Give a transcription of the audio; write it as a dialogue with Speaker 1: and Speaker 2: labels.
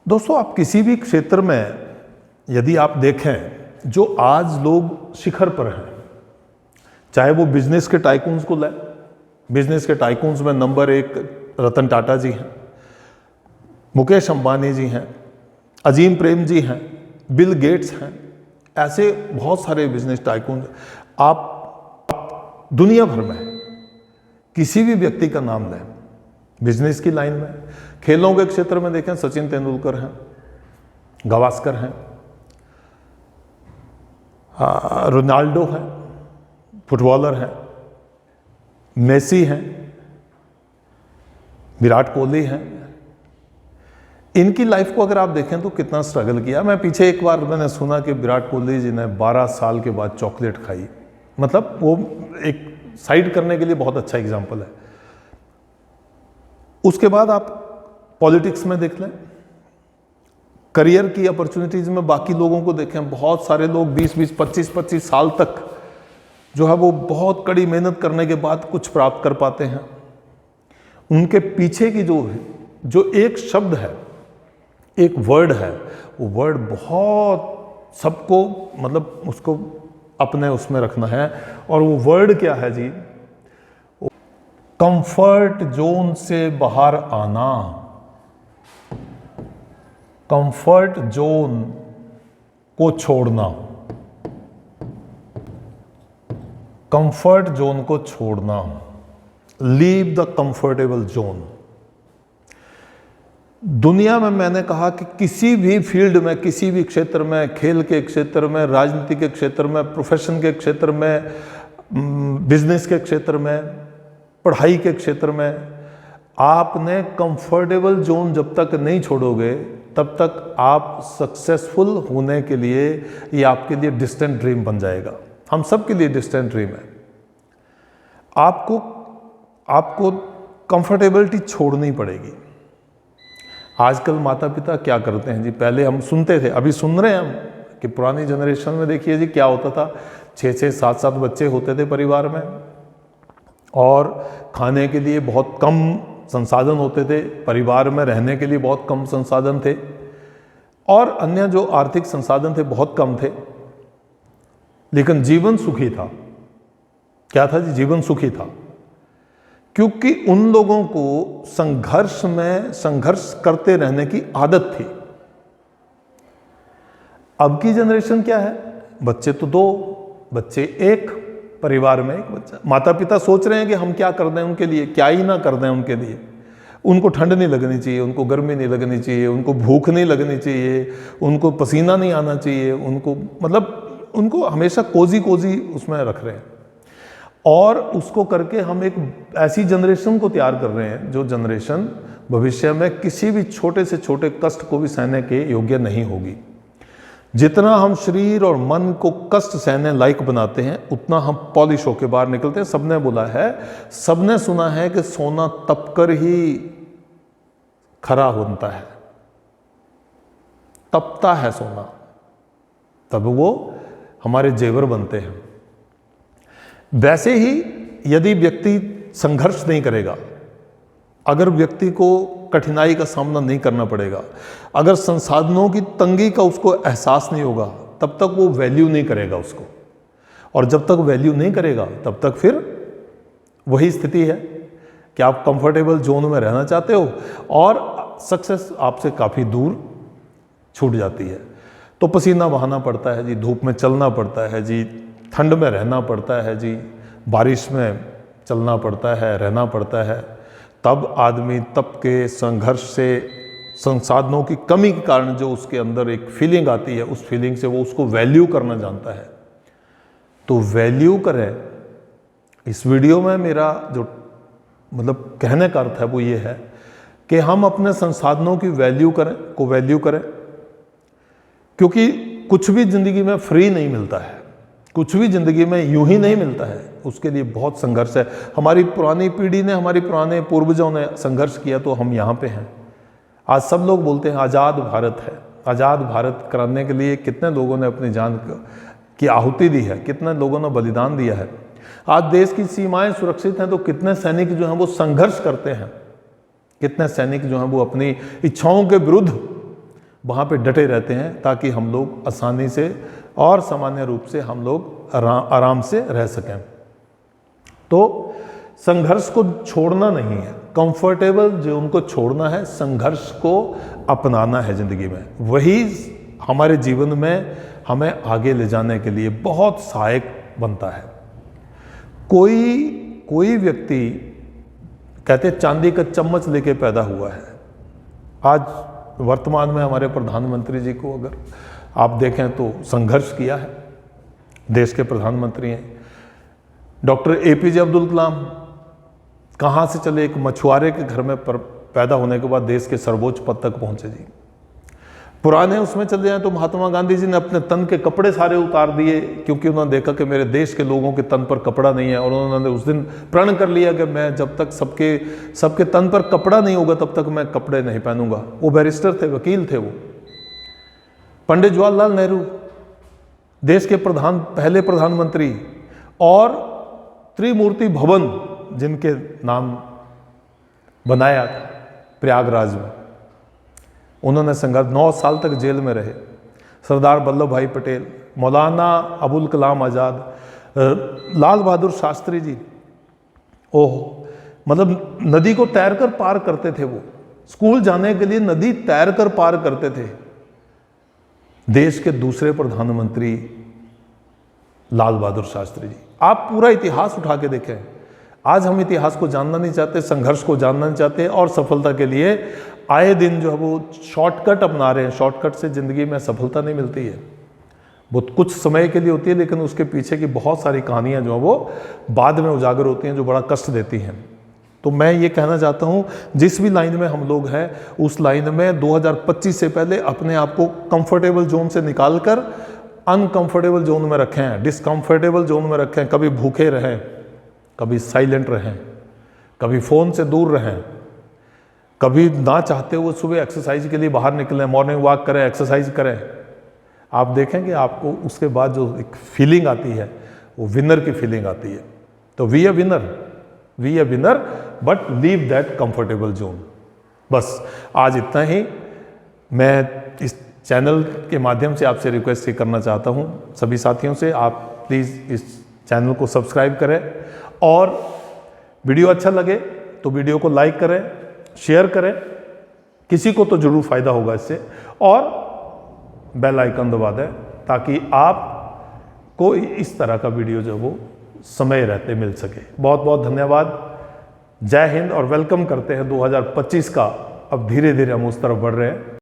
Speaker 1: दोस्तों, आप किसी भी क्षेत्र में यदि आप देखें, जो आज लोग शिखर पर हैं, चाहे वो बिजनेस के टाइकून्स को लें, बिजनेस के टाइकून्स में नंबर 1 रतन टाटा जी हैं, मुकेश अंबानी जी हैं, अजीम प्रेम जी हैं, बिल गेट्स हैं, ऐसे बहुत सारे बिजनेस टाइकून। आप दुनिया भर में किसी भी व्यक्ति का नाम लें, बिजनेस की लाइन में, खेलों के क्षेत्र में देखें, सचिन तेंदुलकर हैं, गावस्कर हैं, रोनाल्डो हैं, फुटबॉलर हैं, मेसी हैं, विराट कोहली हैं। इनकी लाइफ को अगर आप देखें तो कितना स्ट्रगल किया। मैं पीछे एक बार मैंने सुना कि विराट कोहली जी ने 12 साल के बाद चॉकलेट खाई। मतलब वो एक साइड करने के लिए बहुत अच्छा एग्जाम्पल है। उसके बाद आप पॉलिटिक्स में देख लें, करियर की अपॉर्चुनिटीज में बाकी लोगों को देखें, बहुत सारे लोग 20-20, 25-25 साल तक जो है वो बहुत कड़ी मेहनत करने के बाद कुछ प्राप्त कर पाते हैं। उनके पीछे की जो एक शब्द है, एक वर्ड है, वो वर्ड बहुत सबको मतलब उसको अपने उसमें रखना है। और वो वर्ड क्या है जी? कंफर्ट जोन से बाहर आना। कंफर्ट जोन को छोड़ना, कंफर्ट जोन को छोड़ना, लीव द कंफर्टेबल जोन। दुनिया में मैंने कहा कि किसी भी फील्ड में, किसी भी क्षेत्र में, खेल के क्षेत्र में, राजनीति के क्षेत्र में, प्रोफेशन के क्षेत्र में, बिजनेस के क्षेत्र में, पढ़ाई के क्षेत्र में, आपने कंफर्टेबल जोन जब तक नहीं छोड़ोगे तब तक आप सक्सेसफुल होने के लिए ये आपके लिए डिस्टेंट ड्रीम बन जाएगा। हम सब के लिए डिस्टेंट ड्रीम है। आपको कंफर्टेबिलिटी छोड़नी पड़ेगी। आजकल माता पिता क्या करते हैं जी? पहले हम सुनते थे, अभी सुन रहे हैं हम कि पुरानी जनरेशन में देखिए जी क्या होता था। 6-6, 7-7 बच्चे होते थे परिवार में, और खाने के लिए बहुत कम संसाधन होते थे, परिवार में रहने के लिए बहुत कम संसाधन थे, और अन्य जो आर्थिक संसाधन थे बहुत कम थे, लेकिन जीवन सुखी था। क्या था जी? जीवन सुखी था, क्योंकि उन लोगों को संघर्ष में संघर्ष करते रहने की आदत थी। अब की जनरेशन क्या है? बच्चे तो 2, बच्चे 1, परिवार में 1 बच्चा। माता पिता सोच रहे हैं कि हम क्या कर दें उनके लिए, क्या ही ना कर दें उनके लिए। उनको ठंड नहीं लगनी चाहिए, उनको गर्मी नहीं लगनी चाहिए, उनको भूख नहीं लगनी चाहिए, उनको पसीना नहीं आना चाहिए, उनको मतलब उनको हमेशा कोजी उसमें रख रहे हैं। और उसको करके हम एक ऐसी जनरेशन को तैयार कर रहे हैं जो जनरेशन भविष्य में किसी भी छोटे से छोटे कष्ट को भी सहने के योग्य नहीं होगी। जितना हम शरीर और मन को कष्ट सहने लायक बनाते हैं, उतना हम पॉलिश होकर बाहर निकलते हैं। सबने बोला है, सबने सुना है कि सोना तपकर ही खरा बनता है, तपता है सोना, तब वो हमारे जेवर बनते हैं। वैसे ही यदि व्यक्ति संघर्ष नहीं करेगा, अगर व्यक्ति को कठिनाई का सामना नहीं करना पड़ेगा, अगर संसाधनों की तंगी का उसको एहसास नहीं होगा, तब तक वो वैल्यू नहीं करेगा उसको। और जब तक वैल्यू नहीं करेगा तब तक फिर वही स्थिति है कि आप कंफर्टेबल जोन में रहना चाहते हो और सक्सेस आपसे काफ़ी दूर छूट जाती है। तो पसीना बहाना पड़ता है जी, धूप में चलना पड़ता है जी, ठंड में रहना पड़ता है जी, बारिश में चलना पड़ता है, रहना पड़ता है। तब आदमी तप के संघर्ष से, संसाधनों की कमी के कारण जो उसके अंदर एक फीलिंग आती है, उस फीलिंग से वो उसको वैल्यू करना जानता है। तो वैल्यू करें। इस वीडियो में मेरा जो मतलब कहने का अर्थ है वो ये है कि हम अपने संसाधनों की वैल्यू करें, क्योंकि कुछ भी जिंदगी में फ्री नहीं मिलता है, कुछ भी जिंदगी में यूं ही नहीं मिलता है, उसके लिए बहुत संघर्ष है। हमारी पुरानी पीढ़ी ने, हमारे पुराने पूर्वजों ने संघर्ष किया तो हम यहाँ पे हैं। आज सब लोग बोलते हैं आज़ाद भारत है। आज़ाद भारत कराने के लिए कितने लोगों ने अपनी जान की आहुति दी है, कितने लोगों ने बलिदान दिया है। आज देश की सीमाएं सुरक्षित हैं तो कितने सैनिक जो हैं वो संघर्ष करते हैं, कितने सैनिक जो हैं वो अपनी इच्छाओं के विरुद्ध वहाँ पे डटे रहते हैं ताकि हम लोग आसानी से और सामान्य रूप से हम लोग आराम से रह सकें। तो संघर्ष को छोड़ना नहीं है, कंफर्टेबल जोन को छोड़ना है, संघर्ष को अपनाना है ज़िंदगी में। वही हमारे जीवन में हमें आगे ले जाने के लिए बहुत सहायक बनता है। कोई व्यक्ति कहते चांदी का चम्मच लेके पैदा हुआ है। आज वर्तमान में हमारे प्रधानमंत्री जी को अगर आप देखें तो संघर्ष किया है, देश के प्रधानमंत्री हैं। डॉक्टर एपीजे अब्दुल कलाम कहाँ से चले, एक मछुआरे के घर में पैदा होने के बाद देश के सर्वोच्च पद तक पहुंचे जी। पुराने उसमें चले जाएं तो महात्मा गांधी जी ने अपने तन के कपड़े सारे उतार दिए, क्योंकि उन्होंने देखा कि मेरे देश के लोगों के तन पर कपड़ा नहीं है, और उन्होंने उस दिन प्रण कर लिया कि मैं जब तक सबके तन पर कपड़ा नहीं होगा तब तक मैं कपड़े नहीं पहनूंगा। वो बैरिस्टर थे, वकील थे वो। पंडित जवाहरलाल नेहरू देश के पहले प्रधानमंत्री, और त्रिमूर्ति भवन जिनके नाम बनाया था प्रयागराज में, उन्होंने संघर्ष 9 साल तक जेल में रहे। सरदार वल्लभ भाई पटेल, मौलाना अबुल कलाम आज़ाद, लाल बहादुर शास्त्री जी, मतलब नदी को तैरकर पार करते थे वो। स्कूल जाने के लिए नदी तैरकर पार करते थे। देश के दूसरे प्रधानमंत्री लाल बहादुर शास्त्री जी। आप पूरा इतिहास उठा के देखें। आज हम इतिहास को जानना नहीं चाहते, संघर्ष को जानना नहीं चाहते, और सफलता के लिए आए दिन जो है वो शॉर्टकट अपना रहे हैं। शॉर्टकट से ज़िंदगी में सफलता नहीं मिलती है, वो कुछ समय के लिए होती है, लेकिन उसके पीछे की बहुत सारी कहानियां जो है वो बाद में उजागर होती हैं, जो बड़ा कष्ट देती हैं। तो मैं ये कहना चाहता हूँ, जिस भी लाइन में हम लोग हैं उस लाइन में 2025 से पहले अपने आप को कंफर्टेबल जोन से निकाल कर अनकंफर्टेबल जोन में रखें, डिसकंफर्टेबल जोन में रखें। कभी भूखे रहें, कभी साइलेंट रहें, कभी फ़ोन से दूर रहें, कभी ना चाहते हुए सुबह एक्सरसाइज के लिए बाहर निकलें, मॉर्निंग वॉक करें, एक्सरसाइज करें। आप देखेंगे आपको उसके बाद जो एक फीलिंग आती है वो विनर की फीलिंग आती है। तो V A winner but leave that comfortable zone. बस आज इतना ही। मैं इस चैनल के माध्यम से आपसे रिक्वेस्ट करना चाहता हूँ सभी साथियों से, आप प्लीज़ इस चैनल को सब्सक्राइब करें, और वीडियो अच्छा लगे तो वीडियो को लाइक करें, शेयर करें, किसी को तो जरूर फायदा होगा इससे, और बेल आइकन दबा दें ताकि आपको इस तरह का वीडियो जो वो समय रहते मिल सके। बहुत बहुत धन्यवाद। जय हिंद, और वेलकम करते हैं 2025 का। अब धीरे धीरे हम उस तरफ बढ़ रहे हैं।